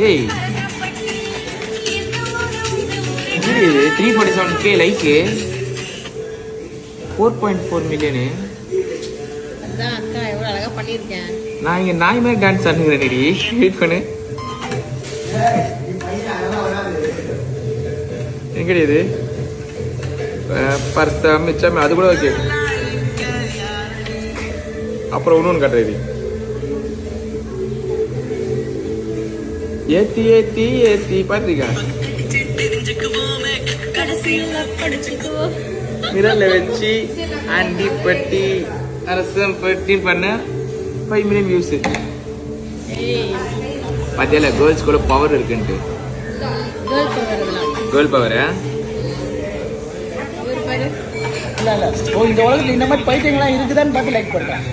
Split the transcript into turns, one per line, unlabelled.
ஏய் 347k like 4.4 million.
அதான் அக்கா எவ்வளவு அழகா பண்ணிருக்கேன்.
நான் இங்க நாய் மாதிரி டான்ஸ் ஆடுறேன். வெயிட் பண்ணு. எங்கடி இது பர்ஸா மிச்சம் அது கூட ஓகே. அப்புறம் இன்னொன்று காட்டுறது ஏத்தி ஏத்தி ஏத்தி பாத்திரிக்கா மிரல்ல வச்சு ஆண்டி பட்டி அரசம் பட்டி பண்ண 5 மில்லியன் வியூஸ். பாத்தியால கேர்ள்ஸ் கூட பவர் இருக்குன்ட்டு. கேர்ள் பவரா?
இல்ல இல்ல இந்த உலகத்துல இந்த மாதிரி பைத்தியங்கள்லாம் இருக்குதான்னு பார்த்து லைக் பண்றேன்.